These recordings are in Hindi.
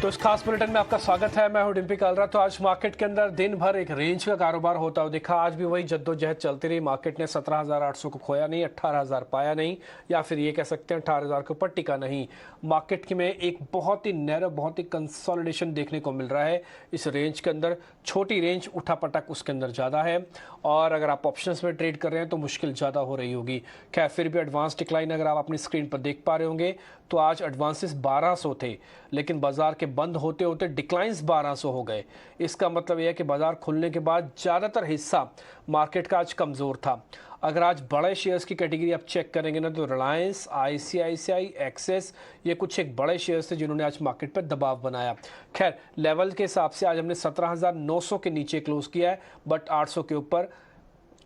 तो इस खास बुलेटिन में आपका स्वागत है। मैं हूं डिम्पी कालरा। तो आज मार्केट के अंदर दिन भर एक रेंज का कारोबार होता हुआ दिखा। आज भी वही जद्दोजहद चलती रही। मार्केट ने 17,800 को खोया नहीं, 18,000 पाया नहीं, या फिर ये कह सकते हैं 18,000 के ऊपर टिका नहीं। मार्केट के में एक बहुत ही नैरो, बहुत ही कंसोलिडेशन देखने को मिल रहा है इस रेंज के अंदर। छोटी रेंज उठापटक उसके अंदर ज़्यादा है, और अगर आप ऑप्शंस में ट्रेड कर रहे हैं तो मुश्किल ज़्यादा हो रही होगी। खैर, फिर भी एडवांस डिक्लाइन अगर आप अपनी स्क्रीन पर देख पा रहे होंगे तो आज एडवांसेस 1200 थे, लेकिन बाजार के बंद होते होते डिक्लाइंस 1200 हो गए। इसका मतलब यह है कि बाजार खुलने के बाद ज़्यादातर हिस्सा मार्केट का आज कमज़ोर था। अगर आज बड़े शेयर्स की कैटेगरी आप चेक करेंगे ना, तो रिलायंस, आईसीआईसीआई, एक्सेस, ये कुछ एक बड़े शेयर्स थे जिन्होंने आज मार्केट पर दबाव बनाया। खैर, लेवल के हिसाब से आज हमने 17,900 के नीचे क्लोज किया है, बट 800 के ऊपर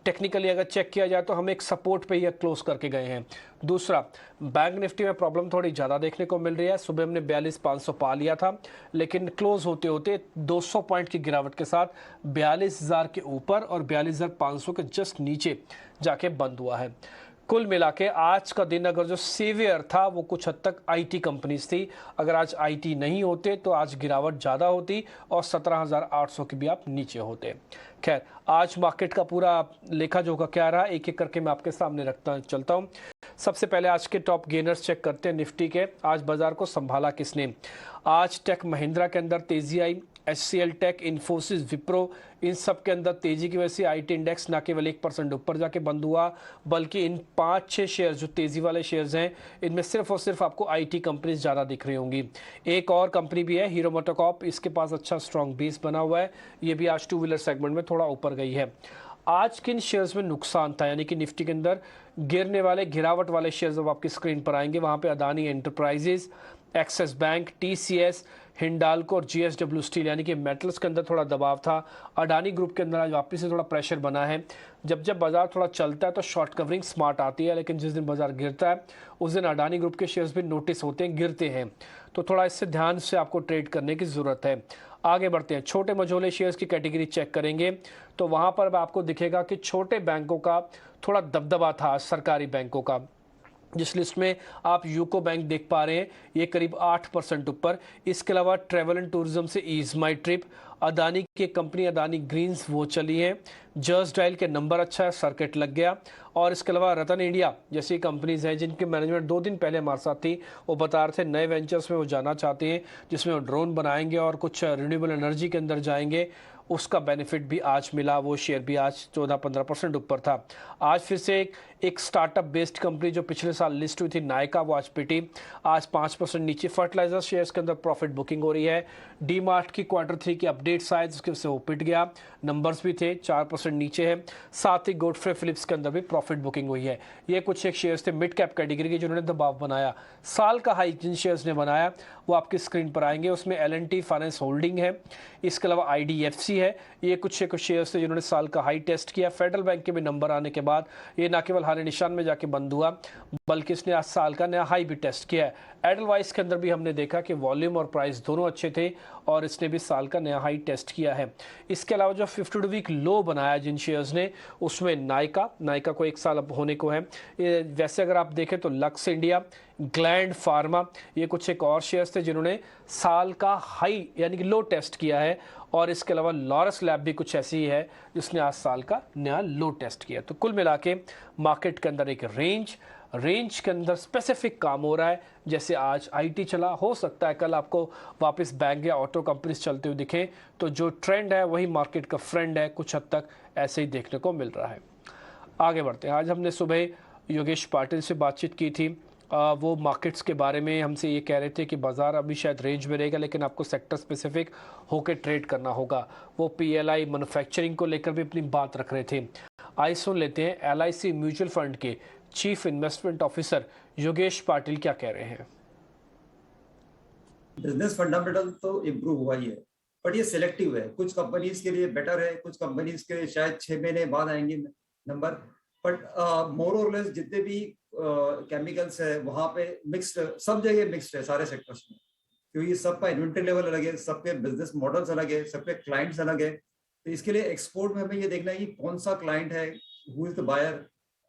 टेक्निकली अगर चेक किया जाए तो हम एक सपोर्ट पे ही क्लोज करके गए हैं। दूसरा, बैंक निफ्टी में प्रॉब्लम थोड़ी ज़्यादा देखने को मिल रही है। सुबह हमने 42,500 पा लिया था, लेकिन क्लोज होते होते 200 पॉइंट की गिरावट के साथ 42,000 के ऊपर और 42,500 के जस्ट नीचे जाके बंद हुआ है। कुल मिला के आज का दिन अगर जो सेवियर था वो कुछ हद तक आईटी कंपनीज थी। अगर आज आईटी नहीं होते तो आज गिरावट ज़्यादा होती और 17,800 के भी आप नीचे होते। खैर, आज मार्केट का पूरा लेखा जोखा क्या रहा, एक एक करके मैं आपके सामने रखता चलता हूँ। सबसे पहले आज के टॉप गेनर्स चेक करते हैं निफ्टी के। आज बाजार को संभाला किसने? आज टेक महिंद्रा के अंदर तेजी आई। HCL टेक, इन्फोसिस, विप्रो, इन सब के अंदर तेजी की वजह से आईटी इंडेक्स ना केवल 1% ऊपर जाके बंद हुआ, बल्कि इन 5-6 शेयर जो तेजी वाले शेयर्स हैं, इनमें सिर्फ और सिर्फ आपको आईटी कंपनीज ज़्यादा दिख रही होंगी। एक और कंपनी भी है, हीरो मोटोकॉर्प, इसके पास अच्छा स्ट्रॉन्ग बेस बना हुआ है। ये भी आज टू व्हीलर सेगमेंट में थोड़ा ऊपर गई है। आज किन शेयर्स में नुकसान था, यानी कि निफ्टी के अंदर गिरने वाले, गिरावट वाले शेयर्स जब आपकी स्क्रीन पर आएंगे, वहाँ पे Adani enterprises, axis bank, TCS, Hindalco और JSW स्टील, यानी कि मेटल्स के अंदर थोड़ा दबाव था। अडानी ग्रुप के अंदर आज वापस से थोड़ा प्रेशर बना है। जब जब बाजार थोड़ा चलता है तो शॉर्ट कवरिंग स्मार्ट आती है, लेकिन जिस दिन बाजार गिरता है उस दिन अडानी ग्रुप के शेयर्स भी नोटिस होते हैं, गिरते हैं। तो थोड़ा इससे ध्यान से आपको ट्रेड करने की ज़रूरत है। आगे बढ़ते हैं, छोटे मझोले शेयर्स की कैटेगरी चेक करेंगे तो वहाँ पर आपको दिखेगा कि छोटे बैंकों का थोड़ा दबदबा था, सरकारी बैंकों का। जिस लिस्ट में आप यूको बैंक देख पा रहे हैं, ये करीब 8% ऊपर। इसके अलावा ट्रैवल एंड टूरिज्म से ईज माई ट्रिप, अदानी की कंपनी अदानी ग्रीन्स वो चली है। जर्स डायल के नंबर अच्छा है, सर्किट लग गया। और इसके अलावा रतन इंडिया जैसी कंपनीज हैं जिनके मैनेजमेंट 2 दिन पहले हमारे साथ थी, वो बता रहे थे नए वेंचर्स में वो जाना चाहते हैं, जिसमें वो ड्रोन बनाएंगे और कुछ रिन्यूएबल एनर्जी के अंदर जाएंगे। उसका बेनिफिट भी आज मिला, वो शेयर भी आज 14-15% ऊपर था। आज फिर से एक स्टार्टअप बेस्ड कंपनी जो पिछले साल लिस्ट हुई थी, नायका, वो आज पिटी, आज 5% नीचे। फर्टिलाइजर शेयर्स के अंदर प्रॉफिट बुकिंग हो रही है। डी मार्ट की Q3 की अपडेट्स आए जिसके से वो पिट गया, नंबर्स भी थे, 4% नीचे है। साथ ही गोडफ्रे फिलिप्स के अंदर भी प्रॉफिट बुकिंग हुई है। ये कुछ एक शेयर्स थे मिड कैप कैटेगरी के जिन्होंने दबाव बनाया। साल का हाई जिन शेयर्स ने बनाया वो आपकी स्क्रीन पर आएंगे। उसमें L&T फाइनेंस होल्डिंग है, इसके अलावा IDFC है। ये कुछ एक शेयर्स थे जिन्होंने साल का हाई टेस्ट किया। फेडरल बैंक के भी नंबर आने के बाद ये ना केवल हारे निशान में जाके बंद हुआ, बल्कि इसने आज साल का नया हाई भी टेस्ट किया है। एडलवाइस के अंदर भी हमने देखा कि वॉल्यूम और प्राइस दोनों अच्छे थे और इसने भी साल का नया हाई टेस्ट किया है। इसके अलावा जो 52 वीक लो बनाया जिन शेयर्स ने, उसमें नायका को 1 साल अब होने को है। वैसे अगर आप देखें तो लक्स इंडिया, ग्लैंड फार्मा, ये कुछ एक और शेयर्स थे जिन्होंने साल का हाई यानी कि लो टेस्ट किया है। और इसके अलावा लॉरस लैब भी कुछ ऐसी ही है जिसने आज साल का नया लो टेस्ट किया। तो कुल मिला के मार्केट के अंदर एक रेंज के अंदर स्पेसिफिक काम हो रहा है। जैसे आज आईटी चला, हो सकता है कल आपको वापस बैंक या ऑटो कंपनीज चलते हुए दिखें। तो जो ट्रेंड है वही मार्केट का फ्रेंड है, कुछ हद तक ऐसे ही देखने को मिल रहा है। आगे बढ़ते हैं। आज हमने सुबह योगेश पाटिल से बातचीत की थी। वो मार्केट्स के बारे में हमसे ये कह रहे थे कि बाज़ार अभी शायद रेंज में रहेगा, लेकिन आपको सेक्टर स्पेसिफिक होकर ट्रेड करना होगा। वो PLI मैन्युफैक्चरिंग को लेकर भी अपनी बात रख रहे थे। आइए सुन लेते हैं LIC म्यूचुअल फंड के chief investment officer Yogesh Patil क्या कह रहे हैं। बिजनेस फंडामेंटल तो इम्प्रूव हुआ ही है, बट ये सिलेक्टिव है। कुछ कंपनीज के लिए बेटर है, कुछ कंपनीज के शायद 6 महीने बाद आएंगे नंबर। बट मोर और लेस जितने भी केमिकल्स है वहां पे मिक्स्ड, सब जगह मिक्स्ड है सारे सेक्टर्स में, क्योंकि सबका इन्वेंटरी लेवल अलग है, सबके बिजनेस मॉडल्स अलग है, सबके क्लाइंट्स अलग है। तो इसके लिए एक्सपोर्ट में हमें ये देखना है कि कौन सा क्लाइंट है, who is the buyer,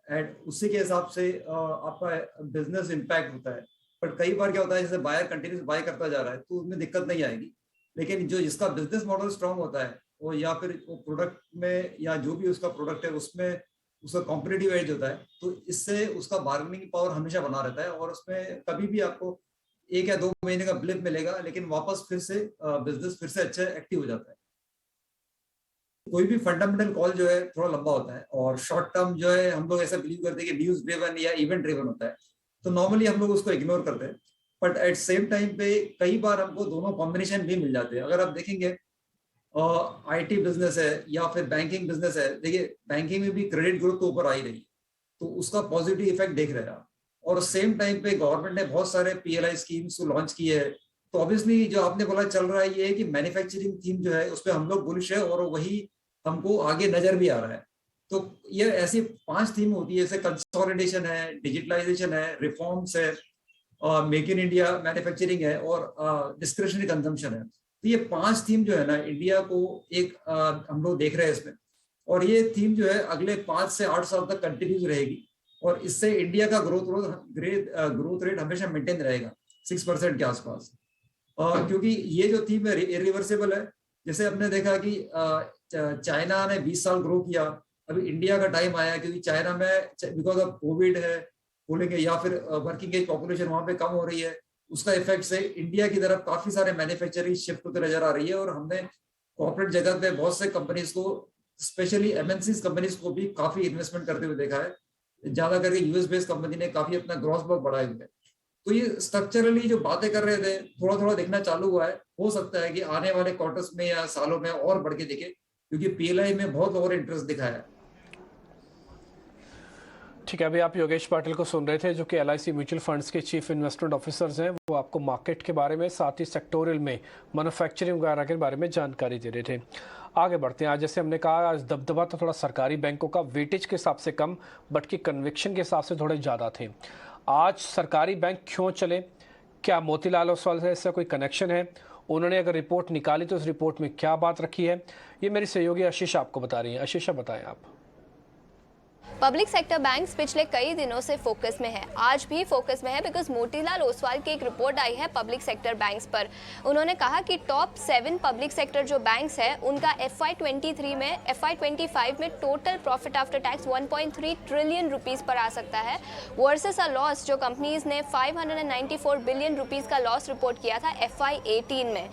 and उसी के हिसाब से आपका बिजनेस इम्पैक्ट होता है। बट कई बार क्या होता है, जैसे बायर कंटिन्यूस बाय करता जा रहा है तो उसमें दिक्कत नहीं आएगी। लेकिन जो जिसका बिजनेस मॉडल स्ट्रांग होता है वो, या फिर वो प्रोडक्ट में या जो भी उसका प्रोडक्ट है उसमें उसका कॉम्पिटिटिव एज होता है, तो इससे उसका बार्गेनिंग पावर हमेशा बना रहता है और उसमें कभी भी आपको 1 या 2 महीने का ब्लिप मिलेगा, लेकिन वापस फिर से बिजनेस फिर से अच्छा एक्टिव हो जाता है। कोई भी फंडामेंटल कॉल जो है थोड़ा लंबा होता है, और शॉर्ट टर्म जो है हम लोग ऐसा बिलीव करते हैं कि न्यूज ड्रिवन या इवेंट ड्रिवन होता है, तो नॉर्मली हम लोग उसको इग्नोर करते हैं। बट एट सेम टाइम पे कई बार हमको दोनों कॉम्बिनेशन भी मिल जाते हैं। अगर आप देखेंगे आईटी बिजनेस है या फिर बैंकिंग बिजनेस है, देखिए बैंकिंग में भी क्रेडिट ग्रोथ तो ऊपर आ ही रही है, तो उसका पॉजिटिव इफेक्ट देख रहे हैं आप। और सेम टाइम पे गवर्नमेंट ने बहुत सारे पीएलआई स्कीम्स को लॉन्च किए है। तो ऑब्वियसली जो आपने बोला चल रहा है, ये है कि मैन्युफैक्चरिंग थीम जो है उस पर हम लोग बुलिश है और वही हमको आगे नजर भी आ रहा है। तो ये ऐसी 5 थीम होती है, जैसे कंसोलिडेशन है, डिजिटलाइजेशन है, रिफॉर्म्स है, मेक इन इंडिया मैन्युफैक्चरिंग है, और डिस्क्रिशनरी कंजम्पशन है। तो ये 5 थीम जो है ना, इंडिया को एक हम लोग देख रहे हैं इसमें, और ये थीम जो है अगले 5 से 8 साल तक कंटिन्यूज रहेगी, और इससे इंडिया का ग्रोथ रेट हमेशा मेंटेन रहेगा 6% के आसपास। क्योंकि ये जो थीम है इरिवर्सिबल है। जैसे हमने देखा कि चाइना ने 20 साल ग्रो किया, अभी इंडिया का टाइम आया, क्योंकि चाइना में बिकॉज ऑफ कोविड है बोलेंगे, या फिर वर्किंग एज पॉपुलेशन वहां पे कम हो रही है, उसका इफेक्ट से इंडिया की तरफ काफी सारे मैन्युफैक्चरिंग शिफ्ट होते नजर आ रही है। और हमने कॉर्पोरेट जगत पे बहुत से कंपनीज को, स्पेशली एमएनसी कंपनीज को भी काफी इन्वेस्टमेंट करते हुए देखा है। ज्यादा करके यूएस बेस्ड कंपनी ने काफी अपना ग्रॉस ब्लॉक बढ़ाए हुए हैं। तो ये स्ट्रक्चरली जो बातें कर रहे थे, थोड़ा थोड़ा दिखना चालू हुआ है। हो सकता है कि आने वाले क्वार्टर्स में या सालों में और बढ़ के दिखे, क्योंकि पीएलआई में बहुत और इंटरेस्ट दिखाया है। ठीक है, अभी आप योगेश पाटिल को सुन रहे थे, जो कि एलआईसी म्यूचुअल फंड्स के चीफ इन्वेस्टमेंट ऑफिसर्स हैं। वो आपको मार्केट के बारे में, साथ ही सेक्टोरियल में मैन्युफैक्चरिंग वगैरह के बारे में जानकारी दे रहे थे। आगे बढ़ते हैं। आज जैसे हमने कहा, आज दबदबा तो थोड़ा सरकारी बैंकों का वेटेज के हिसाब से कम, बट की कन्विक्शन के हिसाब से थोड़े ज़्यादा थे। आज सरकारी बैंक क्यों चले? क्या मोतीलाल ओसवाल से इसका कोई कनेक्शन है? उन्होंने अगर रिपोर्ट निकाली तो उस रिपोर्ट में क्या बात रखी है, ये मेरी सहयोगी आशीष आपको बता रही है। आशीषा, बताएं आप। पब्लिक सेक्टर बैंक्स पिछले कई दिनों से फोकस में है, आज भी फोकस में है, बिकॉज मोतीलाल ओसवाल की एक रिपोर्ट आई है पब्लिक सेक्टर बैंक्स पर। उन्होंने कहा कि टॉप 7 पब्लिक सेक्टर जो बैंक्स है, उनका FY23 में, FY25 में total profit after tax 1.3 trillion rupees पर आ सकता है, वर्सेस अ लॉस जो कंपनीज ने 594 बिलियन रुपीस का लॉस रिपोर्ट किया था FY18 में।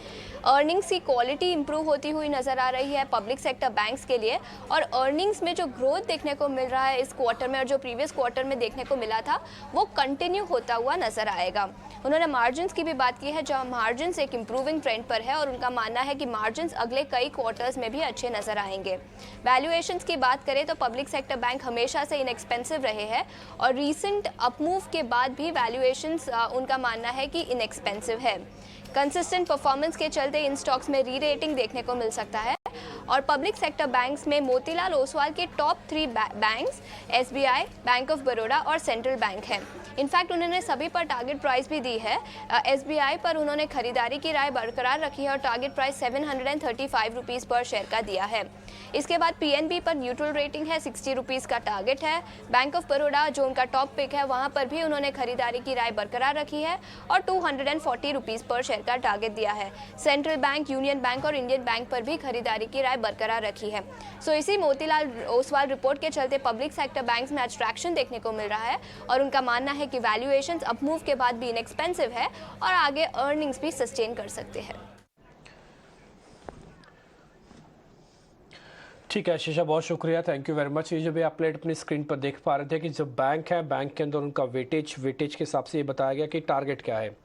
अर्निंग्स की क्वालिटी इंप्रूव होती हुई नजर आ रही है पब्लिक सेक्टर बैंक्स के लिए, और अर्निंग्स में जो ग्रोथ देखने को मिल रहा है इस क्वार्टर में और जो प्रीवियस क्वार्टर में देखने को मिला था, वो कंटिन्यू होता हुआ नजर आएगा। उन्होंने मार्जिन्स की भी बात की है, जहां मार्जिन्स एक इंप्रूविंग ट्रेंड पर है, और उनका मानना है कि मार्जिन्स अगले कई क्वार्टर्स में भी अच्छे नजर आएंगे। वैल्यूएशंस की बात करें तो पब्लिक सेक्टर बैंक हमेशा से इनएक्सपेंसिव रहे हैं, और रीसेंट अपमूव के बाद भी वैल्यूएशंस उनका मानना है कि इनएक्सपेंसिव है। कंसिस्टेंट परफॉर्मेंस के चलते इन स्टॉक्स में री रेटिंग देखने को मिल सकता है। और पब्लिक सेक्टर बैंक्स में मोतीलाल ओसवाल के top 3 banks SBI, bank of Baroda और सेंट्रल बैंक हैं। इनफैक्ट उन्होंने सभी पर टारगेट प्राइस भी दी है। SBI पर उन्होंने खरीदारी की राय बरकरार रखी है और टारगेट प्राइस 735 रुपीज़ पर शेयर का दिया है। इसके बाद PNB पर न्यूट्रल रेटिंग है, 60 रुपीज़ का टारगेट है। बैंक ऑफ बड़ौदा जो उनका टॉप पिक है, वहां पर भी उन्होंने खरीदारी की राय बरकरार रखी है और 240 रुपीज़ पर शेयर का टारगेट दिया है। सेंट्रल बैंक, यूनियन बैंक और इंडियन बैंक पर भी खरीदारी की राय बरकरार रखी है। सो इसी मोतीलाल ओसवाल रिपोर्ट के चलते पब्लिक सेक्टर बैंक्स में अट्रैक्शन देखने को मिल रहा है, और उनका मानना है कि वैल्यूएशंस अपमूव के बाद भी इनएक्सपेंसिव है और आगे अर्निंग्स भी सस्टेन कर सकते हैं। ठीक है आशीषा, बहुत शुक्रिया, थैंक यू वेरी मच। ये जो भी आप प्लेट अपनी स्क्रीन पर देख पा रहे थे कि जो बैंक है, बैंक के अंदर उनका वेटेज के हिसाब से ये बताया गया कि टारगेट क्या है,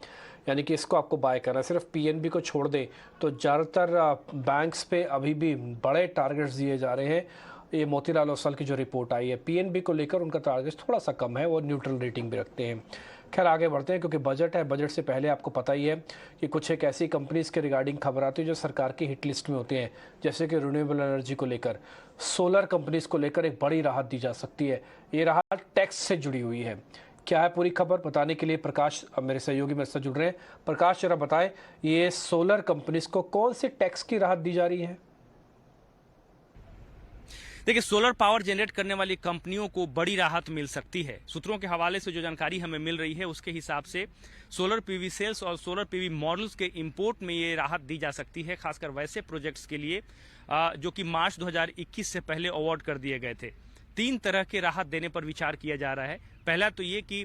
यानी कि इसको आपको बाय करना है। सिर्फ PNB को छोड़ दें तो ज़्यादातर बैंक्स पे अभी भी बड़े टारगेट्स दिए जा रहे हैं। ये मोतीलाल ओसवाल की जो रिपोर्ट आई है, PNB को लेकर उनका टारगेट थोड़ा सा कम है, वो न्यूट्रल रेटिंग भी रखते हैं। खैर आगे बढ़ते हैं, क्योंकि बजट है। बजट से पहले आपको पता ही है कि कुछ एक ऐसी कंपनीज़ के रिगार्डिंग खबर आती है जो सरकार की हिट लिस्ट में होती हैं, जैसे कि रिन्यूएबल एनर्जी को लेकर, सोलर कंपनीज़ को लेकर एक बड़ी राहत दी जा सकती है। ये राहत टैक्स से जुड़ी हुई है। क्या है पूरी खबर, बताने के लिए प्रकाश, मेरे सहयोगी मेरे साथ जुड़ रहे हैं। प्रकाश, जरा बताएं, ये सोलर कंपनीज को कौन सी टैक्स की राहत दी जा रही है? देखिए, सोलर पावर जनरेट करने वाली कंपनियों को बड़ी राहत मिल सकती है। सूत्रों के हवाले से जो जानकारी हमें मिल रही है उसके हिसाब से सोलर पीवी सेल्स और सोलर पीवी मॉडल्स के इंपोर्ट में ये राहत दी जा सकती है, खासकर वैसे प्रोजेक्ट्स के लिए जो कि मार्च 2021 से पहले अवार्ड कर दिए गए थे। 3 तरह के राहत देने पर विचार किया जा रहा है। पहला तो ये कि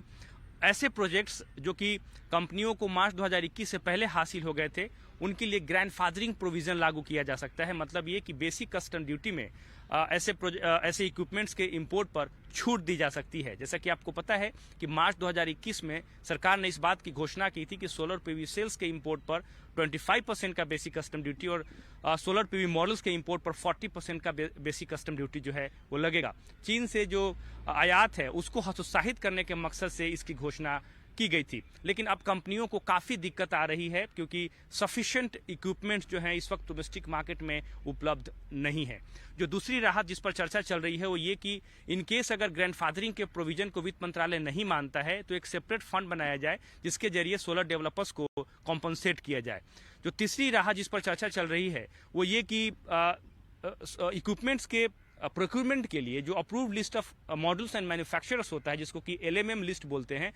ऐसे प्रोजेक्ट्स जो कि कंपनियों को मार्च 2021 से पहले हासिल हो गए थे, उनके लिए ग्रैंडफादरिंग प्रोविजन लागू किया जा सकता है। मतलब ये कि बेसिक कस्टम ड्यूटी में ऐसे इक्विपमेंट्स के इंपोर्ट पर छूट दी जा सकती है। जैसा कि आपको पता है कि मार्च 2021 में सरकार ने इस बात की घोषणा की थी कि सोलर पीवी सेल्स के इंपोर्ट पर 25% का बेसिक कस्टम ड्यूटी और सोलर पीवी मॉडल्स के इंपोर्ट पर 40% का बेसिक कस्टम ड्यूटी जो है वो लगेगा। चीन से जो आयात है उसको हतोत्साहित करने के मकसद से इसकी घोषणा की गई थी। लेकिन अब कंपनियों को काफी दिक्कत आ रही है क्योंकि सफिशिएंट इक्विपमेंट्स जो हैं इस वक्त डोमेस्टिक मार्केट में उपलब्ध नहीं है। जो दूसरी राहत जिस पर चर्चा चल रही है वो ये कि इन केस अगर ग्रैंडफादरिंग के प्रोविजन को वित्त मंत्रालय नहीं मानता है तो एक सेपरेट फंड बनाया जाए जिसके जरिए सोलर डेवलपर्स को कॉम्पनसेट किया जाए। जो तीसरी राहत जिस पर चर्चा चल रही है वो ये कि इक्विपमेंट्स के प्रोक्यूरमेंट के लिए जो approved list of models and manufacturers होता है, जिसको कि LMM लिस्ट बोलते हैं,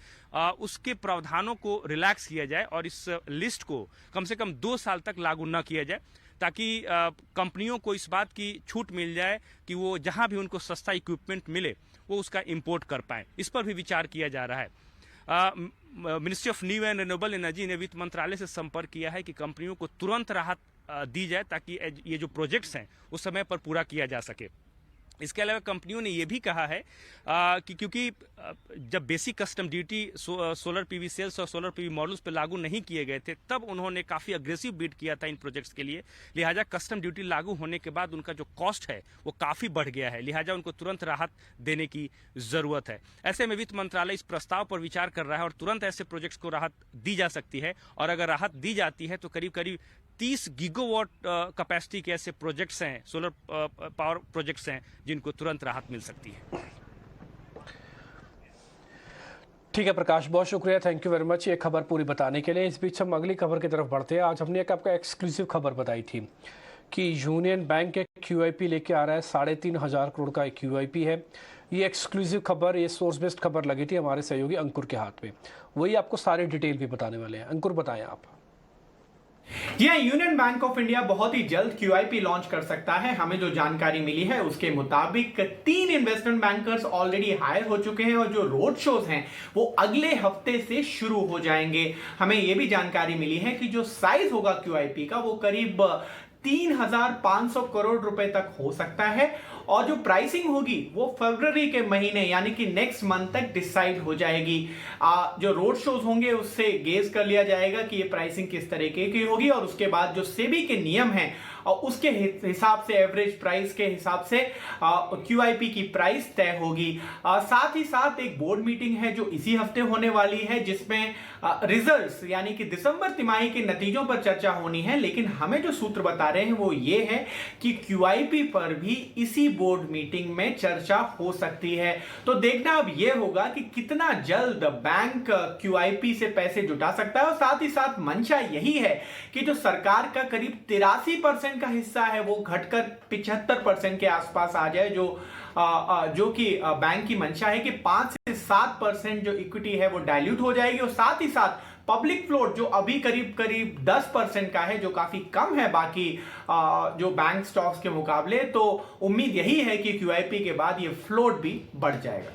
उसके प्रावधानों को रिलैक्स किया जाए और इस लिस्ट को कम से कम 2 साल तक लागू न किया जाए, ताकि कंपनियों को इस बात की छूट मिल जाए कि वो जहां भी उनको सस्ता इक्विपमेंट मिले वो उसका इंपोर्ट कर पाए। इस पर भी विचार किया जा रहा है। Ministry of new and renewable energy ने वित्त मंत्रालय से संपर्क किया है कि कंपनियों को तुरंत राहत दी जाए ताकि ये जो प्रोजेक्ट्स हैं उस समय पर पूरा किया जा सके। इसके अलावा कंपनियों ने यह भी कहा है कि क्योंकि जब basic custom duty solar PV sales और सोलर पीवी मॉडल्स पर लागू नहीं किए गए थे तब उन्होंने काफ़ी अग्रेसिव बिड किया था इन प्रोजेक्ट्स के लिए, लिहाजा कस्टम ड्यूटी लागू होने के बाद उनका जो कॉस्ट है वो काफ़ी बढ़ गया है, लिहाजा उनको तुरंत राहत देने की ज़रूरत है। ऐसे में वित्त मंत्रालय इस प्रस्ताव पर विचार कर रहा है और तुरंत ऐसे प्रोजेक्ट्स को राहत दी जा सकती है। और अगर राहत दी जाती है तो करीब करीब 30 गीगावाट कैपेसिटी के ऐसे प्रोजेक्ट्स हैं, सोलर पावर प्रोजेक्ट्स हैं, जिनको तुरंत राहत मिल सकती है। ठीक है प्रकाश, बहुत शुक्रिया, थैंक यू वेरी मच ये खबर पूरी बताने के लिए। इस बीच हम अगली खबर की तरफ बढ़ते हैं। आज हमने एक आपका एक्सक्लूसिव खबर बताई थी कि यूनियन बैंक एक QIP लेके आ रहा है, 3,500 करोड़ का एक QIP है। ये एक्सक्लूसिव खबर, ये सोर्स बेस्ड खबर लगी थी हमारे सहयोगी अंकुर के हाथ में, वही आपको सारी डिटेल भी बताने वाले हैं। अंकुर बताएं आप। जी हाँ, यूनियन बैंक ऑफ इंडिया बहुत ही जल्द QIP लॉन्च कर सकता है। हमें जो जानकारी मिली है उसके मुताबिक 3 इन्वेस्टमेंट बैंकर्स ऑलरेडी हायर हो चुके हैं और जो रोड शोज हैं वो अगले हफ्ते से शुरू हो जाएंगे। हमें यह भी जानकारी मिली है कि जो साइज होगा QIP का वो करीब 3,500 करोड़ रुपए तक हो सकता है और जो प्राइसिंग होगी वो फरवरी के महीने यानी कि नेक्स्ट मंथ तक डिसाइड हो जाएगी। जो रोड शोज होंगे उससे गेज कर लिया जाएगा कि ये प्राइसिंग किस तरीके की होगी और उसके बाद जो सेबी के नियम हैं और उसके हिसाब से एवरेज प्राइस के हिसाब से QIP की प्राइस तय होगी। साथ ही साथ एक बोर्ड मीटिंग है जो इसी हफ्ते होने वाली है जिसमें रिजल्ट्स यानी कि दिसंबर तिमाही के नतीजों पर चर्चा होनी है। लेकिन हमें जो सूत्र बता रहे हैं वो ये है कि QIP पर भी इसी बोर्ड मीटिंग में चर्चा हो सकती है। तो देखना अब यह होगा कि कितना जल्द बैंक QIP से पैसे जुटा सकता है और साथ ही साथ मंशा यही है कि जो सरकार का करीब 83% का हिस्सा है वो घटकर 75% के आसपास आ जाए, जो कि बैंक की मंशा है कि 5 से 7% जो इक्विटी है वो डाइल्यूट हो जाएगी और साथ ही साथ पब्लिक फ्लोट जो अभी करीब 10% का है, जो काफी कम है बाकी जो बैंक स्टॉक्स के मुकाबले। तो उम्मीद यही है कि QIP के बाद ये फ्लोट भी बढ़ जाएगा।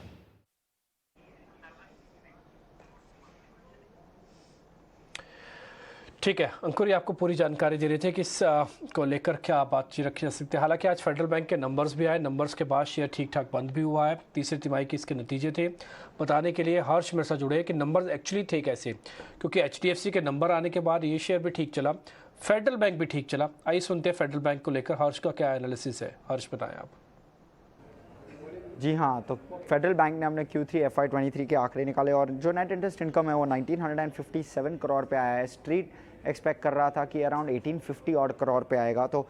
ठीक है अंकुर, ये आपको पूरी जानकारी दे रहे थे कि इस को लेकर क्या बातचीत रखी जा सकती है। हालांकि आज फेडरल बैंक के नंबर्स भी आए, नंबर्स के बाद शेयर ठीक ठाक बंद भी हुआ है। तीसरी तिमाही के इसके नतीजे थे। बताने के लिए हर्ष मेरे साथ जुड़े कि नंबर्स एक्चुअली थे कैसे, क्योंकि HDFC के नंबर आने के बाद ये शेयर भी ठीक चला, फेडरल बैंक भी ठीक चला। आइए सुनते हैं फेडरल बैंक को लेकर हर्ष का क्या एनालिसिस है। हर्ष बताएं आप। जी हाँ, तो फेडरल बैंक ने अपने Q3 FY23 के आंकड़े निकाले और जो नेट इंटरेस्ट इनकम है वो 1957 करोड़ पे आया है। स्ट्रीट एक्सपेक्ट कर रहा था कि अराउंड 1850 ऑड करोड़ पे आएगा, तो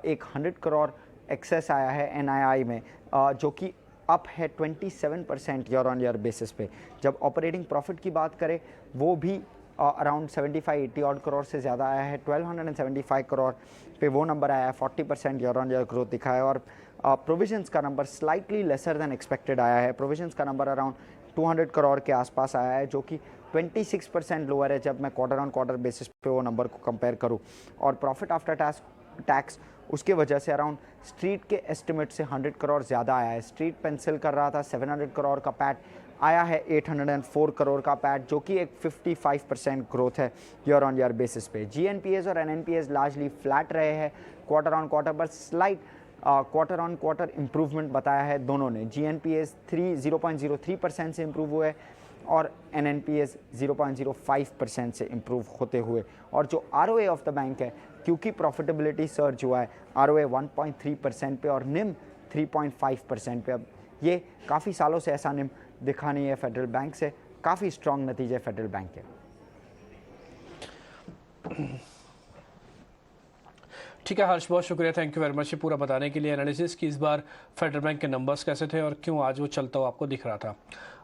एक 100 करोड़ एक्सेस आया है NII में, जो कि अप है 27% ईयर ऑन ईयर बेसिस पे। जब ऑपरेटिंग प्रॉफिट की बात करें वो भी अराउंड 75-80 ऑड करोड़ से ज़्यादा आया है। 1275 करोड़ पे वो नंबर आया है, 40% ईयर ऑन ईयर ग्रोथ दिखा है। और प्रोविजंस का number slightly lesser than expected आया है। प्रोविजंस का नंबर अराउंड 200 करोड़ के आसपास आया है, जो कि 26% लोअर है जब मैं क्वार्टर ऑन क्वार्टर बेसिस पे वो नंबर को कंपेयर करूं। और प्रॉफिट आफ्टर टैक्स उसके वजह से अराउंड स्ट्रीट के एस्टिमेट से 100 करोड़ ज़्यादा आया है। स्ट्रीट पेंसिल कर रहा था 700 करोड़ का पैट, आया है 804 करोड़ का पैट, जो कि एक 55% ग्रोथ है ईयर ऑन ईयर बेसिस पे। GNPAs और NNPAs लार्जली फ्लैट रहे हैं क्वार्टर ऑन क्वार्टर, पर slight quarter on quarter improvement बताया है दोनों ने। GNPAs 0.03% से इम्प्रूव हुए और NNPAs 0.05% से इम्प्रूव होते हुए। और जो ROA ऑफ द बैंक है, क्योंकि प्रॉफिटेबिलिटी सर्ज हुआ है, ROA 1.3% पे और निम 3.5% पे। अब ये काफ़ी सालों से ऐसा निम दिखा नहीं है फेडरल बैंक से, काफ़ी स्ट्रॉन्ग नतीजे फेडरल बैंक के। ठीक है हर्ष, बहुत शुक्रिया, थैंक यू वेरी मच ये पूरा बताने के लिए, एनालिसिस की इस बार फेडरल बैंक के नंबर्स कैसे थे और क्यों आज वो चलता हुआ आपको दिख रहा था।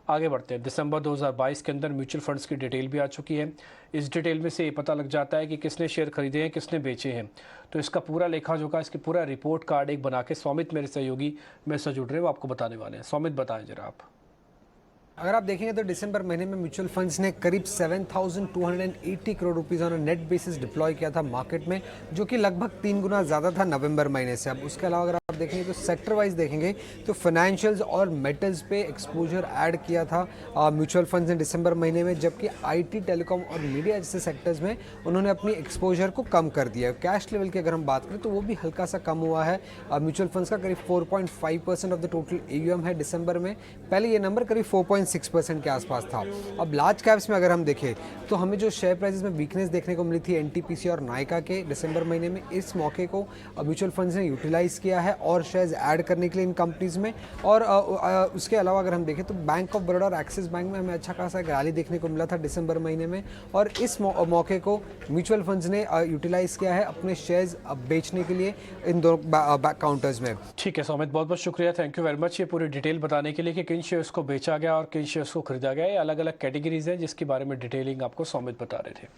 आगे बढ़ते हैं। दिसंबर 2022 के अंदर म्यूचुअल फंड्स की डिटेल भी आ चुकी है। इस डिटेल में से ये पता लग जाता है कि किसने शेयर खरीदे हैं, किसने बेचे हैं। तो इसका पूरा लेखा जोखा, इसकी पूरा रिपोर्ट कार्ड एक बना के सौमित मेरे सहयोगी मेरे से जुड़ रहे हैं, वो आपको बताने वाले हैं। सौमित बताएं जरा आप। अगर आप देखेंगे तो दिसंबर महीने में म्यूचुअल फंड्स ने करीब 7,280 crore rupees on net basis deploy किया था मार्केट में, जो कि लगभग 3 गुना ज़्यादा था नवंबर महीने से। अब उसके अलावा अगर आप देखेंगे तो सेक्टर वाइज देखेंगे तो फाइनेंशियल्स और मेटल्स पे एक्सपोजर ऐड किया था म्यूचुअल फंड्स ने दिसंबर महीने में, जबकि IT, टेलीकॉम और मीडिया जैसे सेक्टर्स में उन्होंने अपनी एक्सपोजर को कम कर दिया। कैश लेवल की अगर हम बात करें तो वो भी हल्का सा कम हुआ है। म्यूचुअल फंड्स का करीब 4.5% ऑफ द टोटल AUM है दिसंबर में। पहले ये नंबर करीब 4.6% के आसपास था। अब लार्ज कैप्स में अगर हम देखें तो हमें जो शेयर प्राइसेस में वीकनेस देखने को मिली थी NTPC और नायका के दिसंबर महीने में, इस मौके को म्यूचुअल फंड्स ने यूटिलाइज किया है और शेयर्स ऐड करने के लिए इन कंपनीज में। और उसके अलावा अगर हम देखें तो बैंक ऑफ बड़ौदा और एक्सिस बैंक में हमें अच्छा खासा एक रैली देखने को मिला था दिसंबर महीने में, और इस मौके को म्यूचुअल फंड्स ने यूटिलाइज किया है अपने शेयर्स बेचने के लिए इन दोनों काउंटर्स में। ठीक है सौमित, बहुत बहुत शुक्रिया, थैंक यू वेरी मच ये पूरी डिटेल बताने के लिए कि किन शेयर्स को बेचा गया और किन शेयर्स को खरीदा गया। ये अलग अलग कैटेगरीज हैं जिसके बारे में डिटेलिंग आपको सौमित बता रहे थे।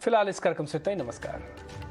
फिलहाल इस कार्यक्रम से इतना ही, नमस्कार।